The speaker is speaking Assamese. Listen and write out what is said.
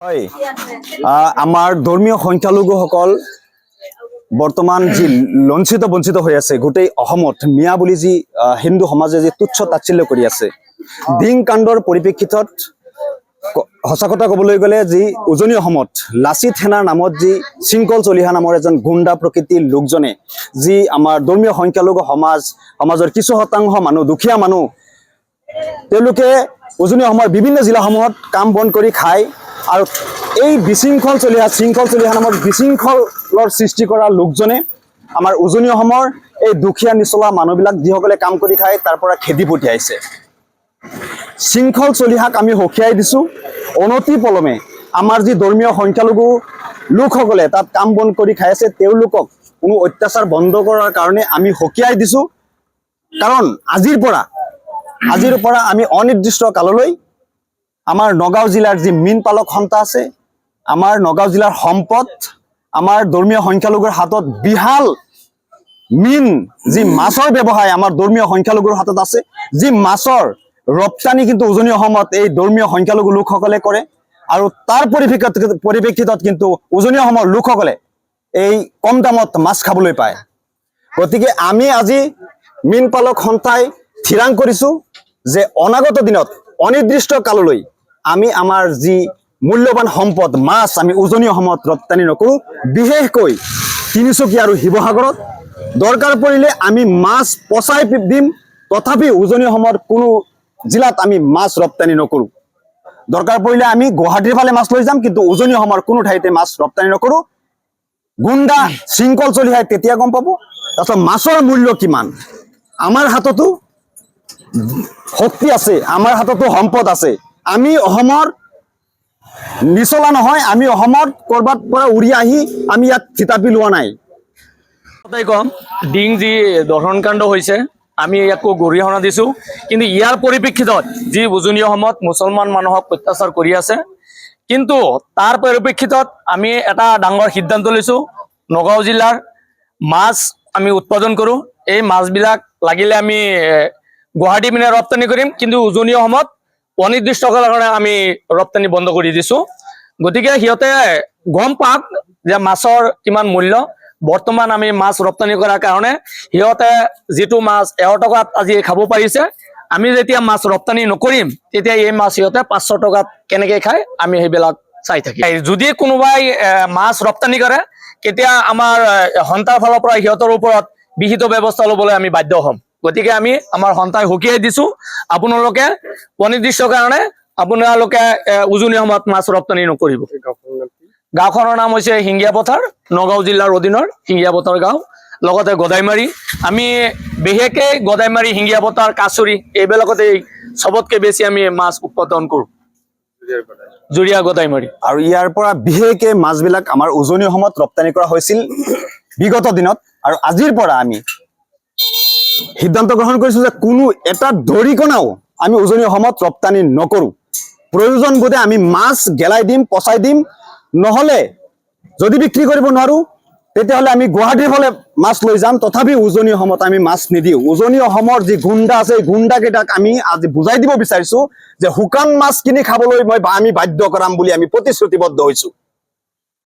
হয় আমাৰ ধৰ্মীয় সংখ্যালঘুসকল বৰ্তমান যি লঞ্চিত বঞ্চিত হৈ আছে গোটেই অসমত মিয়া বুলি যি হিন্দু সমাজে যি তুচ্ছ তাচ্ছিল্য কৰি আছে ডিং কাণ্ডৰ পৰিপ্ৰেক্ষিতত সঁচা কথা ক'বলৈ গ'লে যি উজনি অসমত লাচিত সেনাৰ নামত যি শৃংখল চলিহা নামৰ এজন গুণ্ডা প্ৰকৃতিৰ লোকজনে যি আমাৰ ধৰ্মীয় সংখ্যালঘু সমাজৰ কিছু শতাংশ মানুহ দুখীয়া মানুহ তেওঁলোকে উজনি অসমৰ বিভিন্ন জিলাসমূহত কাম বন কৰি খায় আৰু এই বিশৃংখল চলিহা নামৰ বিশৃংখলৰ সৃষ্টি কৰা লোকজনে আমাৰ উজনি অসমৰ এই দুখীয়া নিচলা মানুহবিলাক যিসকলে কাম কৰি খায় তাৰ পৰা খেদি পঠিয়াইছে। শৃংখল চলিহাক আমি হকিয়াই দিছোঁ। অনতি পলমে আমাৰ যি ধৰ্মীয় সংখ্যালঘু লোকসকলে তাত কাম বন কৰি খাই আছে তেওঁলোকক কোনো অত্যাচাৰ বন্ধ কৰাৰ কাৰণে আমি হকিয়াই দিছোঁ। কাৰণ আজিৰ পৰা আমি অনিৰ্দিষ্ট কাললৈ আমাৰ নগাঁও জিলাৰ যি মীন পালক সন্থা আছে আমাৰ নগাঁও জিলাৰ সম্পদ আমাৰ ধৰ্মীয় সংখ্যালঘুৰ হাতত বিহাল মীন যি মাছৰ ব্যৱসায় আমাৰ ধৰ্মীয় সংখ্যালঘুৰ হাতত আছে যি মাছৰ ৰপ্তানি কিন্তু উজনি অসমত এই ধৰ্মীয় সংখ্যালঘু লোকসকলে কৰে আৰু তাৰ পৰিপ্ৰেক্ষিতত কিন্তু উজনি অসমৰ লোকসকলে এই কম দামত মাছ খাবলৈ পায়। গতিকে আমি আজি মীন পালক সন্থাই থিৰাং কৰিছোঁ যে অনাগত দিনত অনিৰ্দিষ্ট কাললৈ আমি আমাৰ যি মূল্যৱান সম্পদ মাছ আমি উজনি অসমত ৰপ্তানি নকৰোঁ। বিশেষকৈ তিনিচুকীয়া আৰু শিৱসাগৰত দৰকাৰ পৰিলে আমি মাছ পচাই দিম, তথাপি উজনি অসমৰ কোনো জিলাত আমি মাছ ৰপ্তানি নকৰোঁ। দৰকাৰ পৰিলে আমি গুৱাহাটীৰ ফালে মাছ লৈ যাম, কিন্তু উজনি অসমৰ কোনো ঠাইতে মাছ ৰপ্তানি নকৰোঁ। গুণ্ডা শৃংখল চলিহাই তেতিয়া গম পাব তাৰপিছত মাছৰ মূল্য কিমান। আমাৰ হাততো শক্তি আছে, আমাৰ হাততো সম্পদ আছে। আমি অসমৰ নিচলা নহয়, আমি অসমত ক'ৰবাত পৰা উৰি আহি আমি ইয়াত থিতাপি লোৱা নাই। কম ডিং যি দহনকাণ্ড হৈছে আমি ইয়াকো গৰিহণা দিছোঁ, কিন্তু ইয়াৰ পৰিপ্ৰেক্ষিতত যি উজনি অসমত মুছলমান মানুহক অত্যাচাৰ কৰি আছে, কিন্তু তাৰ পৰিপ্ৰেক্ষিতত আমি এটা ডাঙৰ সিদ্ধান্ত লৈছোঁ। নগাঁও জিলাৰ মাছ আমি উৎপাদন কৰোঁ, এই মাছবিলাক লাগিলে আমি গুৱাহাটী পিনে ৰপ্তানি কৰিম, কিন্তু উজনি অসমত অনিৰ্দিষ্ট কালৰ কাৰণে আমি ৰপ্তানি বন্ধ কৰি দিছোঁ। গতিকে সিহঁতে গম পাওক যে মাছৰ কিমান মূল্য। বৰ্তমান আমি মাছ ৰপ্তানি কৰাৰ কাৰণে সিহঁতে যিটো মাছ 1,000 টকাত আজি খাব পাৰিছে, আমি যেতিয়া মাছ ৰপ্তানি নকৰিম তেতিয়া এই মাছ সিহঁতে 500 টকাত কেনেকৈ খায় আমি সেইবিলাক চাই থাকিম। যদি কোনোবাই মাছ ৰপ্তানি কৰে তেতিয়া আমাৰ সন্থাৰ ফালৰ পৰা সিহঁতৰ ওপৰত বিহিত ব্যৱস্থা ল'বলৈ আমি বাধ্য হ'ম। গতিকে আমি আমাৰ সন্থাই সকীয়াই দিছোঁ, আপোনালোকে অনিৰ্দিষ্ট কাৰণে আপোনালোকে উজনি অসমত মাছ ৰপ্তানি নকৰিব। গাঁওখনৰ নাম হৈছে হিঙ্গিয়া পথাৰ, নগাঁও জিলাৰ অধীনৰ হিঙ্গিয়া পথাৰ গাঁও, লগতে গদাইমাৰী। আমি বিশেষকৈ গদাইমাৰী, হিঙ্গিয়া পথাৰ, কাছুৰী এইবিলাকতে চবতকৈ বেছি আমি মাছ উৎপাদন কৰোঁ, জুৰিয়া গদাইমাৰী। আৰু ইয়াৰ পৰা বিশেষকৈ মাছবিলাক আমাৰ উজনি অসমত ৰপ্তানি কৰা হৈছিল বিগত দিনত। আৰু আজিৰ পৰা আমি সিদ্ধান্ত গ্ৰহণ কৰিছোঁ যে কোনো এটা দৰিকণাও আমি উজনি অসমত ৰপ্তানি নকৰোঁ। প্ৰয়োজন বোধে আমি মাছ গেলাই দিম, পচাই দিম, নহ'লে যদি বিক্ৰী কৰিব নোৱাৰোঁ তেতিয়াহ'লে আমি গুৱাহাটীৰ ফালে মাছ লৈ যাম, তথাপি উজনি অসমত আমি মাছ নিদিওঁ। উজনি অসমৰ যি গুণ্ডা আছে এই গুণ্ডাকেইটাক আমি আজি বুজাই দিব বিচাৰিছোঁ যে শুকান মাছ কিনি খাবলৈ আমি বাধ্য কৰাম বুলি আমি প্ৰতিশ্ৰুতিবদ্ধ হৈছোঁ।